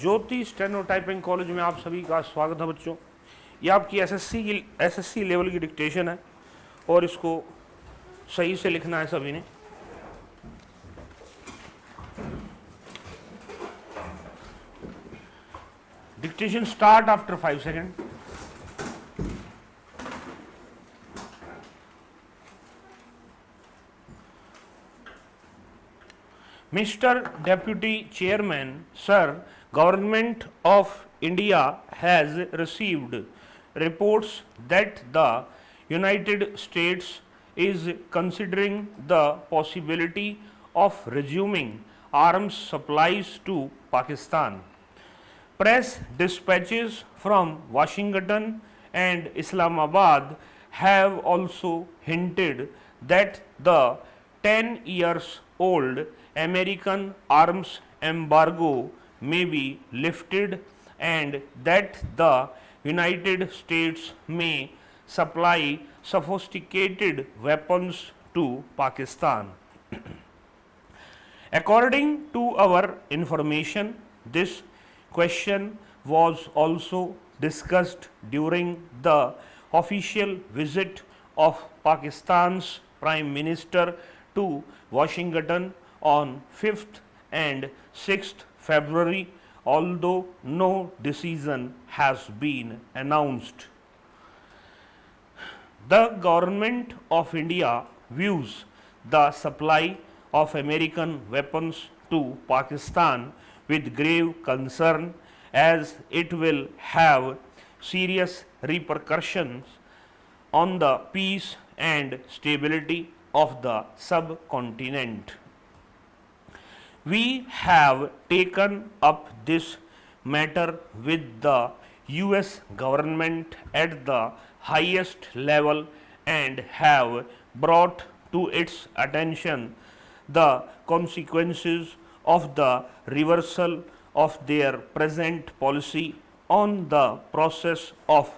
ज्योति steno typing college में आप सभी का स्वागत है बच्चों। ये आपकी एसएससी लेवल की डिक्टेशन है और इसको सही से लिखना है सभी ने। Dictation start after 5 second. Mr. Deputy Chairman, Sir, Government of India has received reports that the United States is considering the possibility of resuming arms supplies to Pakistan. Press dispatches from Washington and Islamabad have also hinted that the 10 years old American arms embargo may be lifted and that the United States may supply sophisticated weapons to Pakistan. According to our information, this question was also discussed during the official visit of Pakistan's Prime Minister to Washington on 5th and 6th February, although no decision has been announced. The government of India views the supply of American weapons to Pakistan with grave concern as it will have serious repercussions on the peace and stability of the subcontinent. We have taken up this matter with the US government at the highest level and have brought to its attention the consequences of the reversal of their present policy on the process of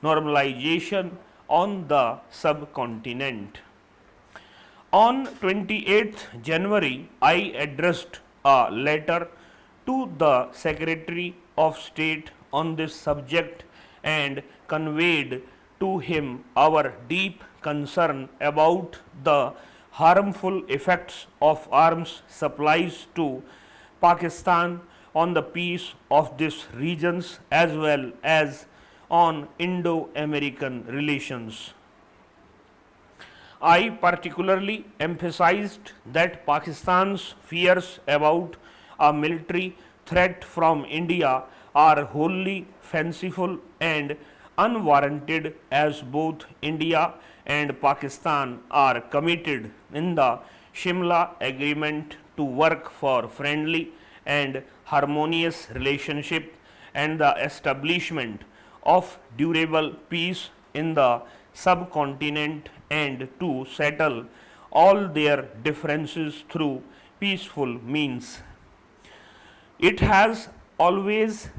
normalization on the subcontinent. On 28th January, I addressed a letter to the Secretary of State on this subject and conveyed to him our deep concern about the harmful effects of arms supplies to Pakistan on the peace of these regions as well as on Indo-American relations. I particularly emphasized that Pakistan's fears about a military threat from India are wholly fanciful and unwarranted, as both India and Pakistan are committed in the Shimla Agreement to work for friendly and harmonious relationship and the establishment of durable peace in the subcontinent and to settle all their differences through peaceful means. It has always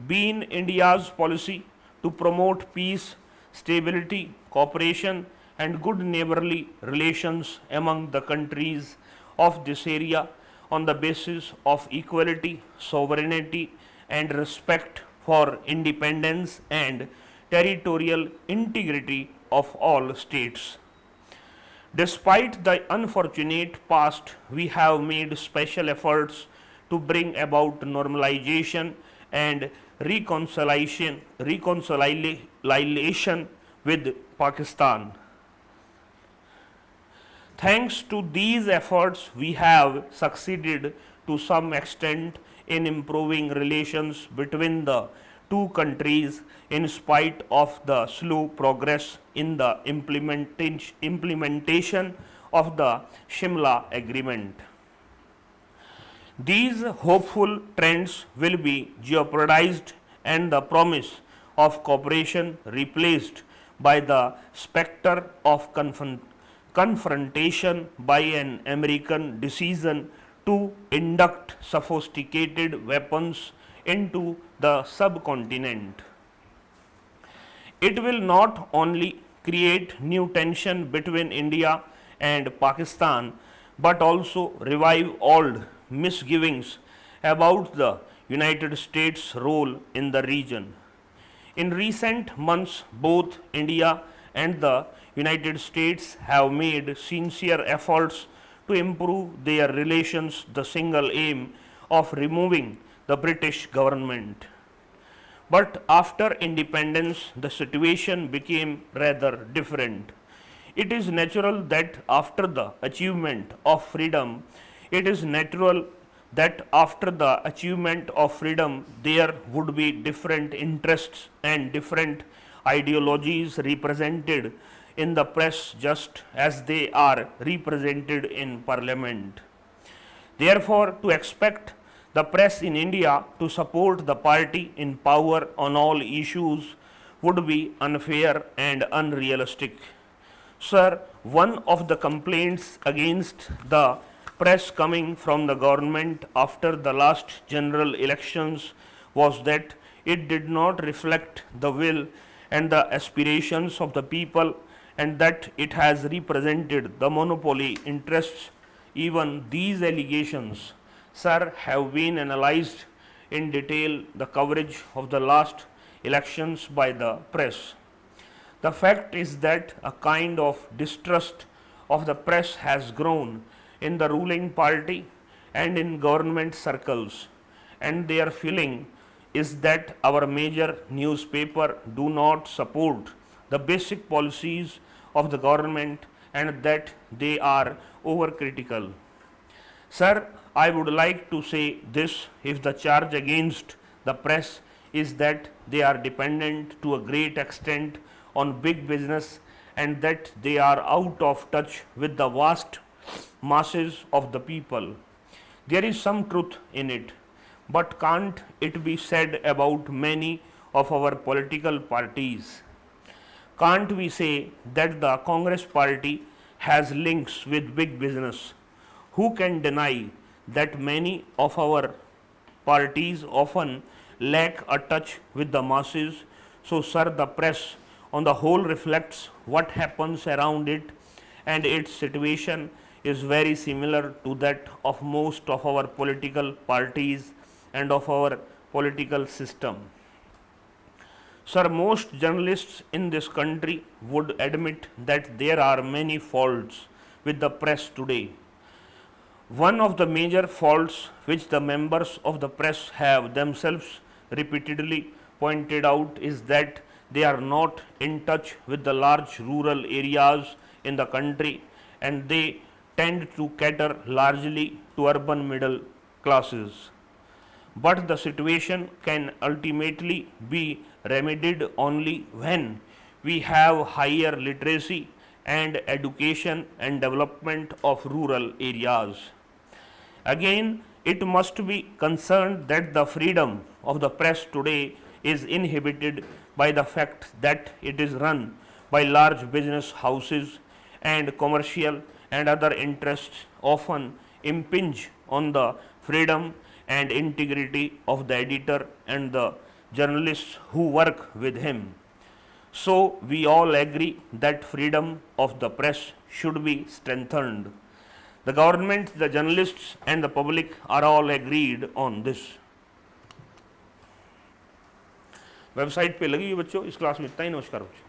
been India's policy to promote peace, stability, cooperation, and good neighborly relations among the countries of this area on the basis of equality, sovereignty, and respect for independence and territorial integrity of all states. Despite the unfortunate past, we have made special efforts to bring about normalization and reconciliation with Pakistan. Thanks to these efforts, we have succeeded to some extent in improving relations between the two countries in spite of the slow progress in the implementation of the Shimla Agreement. These hopeful trends will be jeopardized and the promise of cooperation replaced by the specter of confrontation by an American decision to induct sophisticated weapons into the subcontinent. It will not only create new tension between India and Pakistan but also revive old misgivings about the United States' role in the region. In recent months, both India and the United States have made sincere efforts to improve their relations, the single aim of removing the British government. But after independence, the situation became rather different. It is natural that after the achievement of freedom, it is natural that after the achievement of freedom, there would be different interests and different ideologies represented in the press just as they are represented in parliament. Therefore, to expect the press in India to support the party in power on all issues would be unfair and unrealistic. Sir, one of the complaints against the press coming from the government after the last general elections was that it did not reflect the will and the aspirations of the people and that it has represented the monopoly interests. Even these allegations, sir, have been analyzed in detail the coverage of the last elections by the press. The fact is that a kind of distrust of the press has grown in the ruling party and in government circles, and their feeling is that our major newspaper do not support the basic policies of the government and that they are overcritical. Sir, I would like to say this: if the charge against the press is that they are dependent to a great extent on big business and that they are out of touch with the vast masses of the people, there is some truth in it. But can't it be said about many of our political parties? Can't we say that the Congress party has links with big business? Who can deny that many of our parties often lack a touch with the masses? So, sir, the press on the whole reflects what happens around it, and its situation is very similar to that of most of our political parties and of our political system. Sir, most journalists in this country would admit that there are many faults with the press today. One of the major faults which the members of the press have themselves repeatedly pointed out is that they are not in touch with the large rural areas in the country and they tend to cater largely to urban middle classes. But the situation can ultimately be remedied only when we have higher literacy and education and development of rural areas. Again, it must be concerned that the freedom of the press today is inhibited by the fact that it is run by large business houses and commercial and other interests often impinge on the freedom and integrity of the editor and the journalists who work with him. So, we all agree that freedom of the press should be strengthened. The government, the journalists, and the public are all agreed on this. Website पे लगी हुई बच्चों, इस class में इतना ही। नमस्कार बच्चों।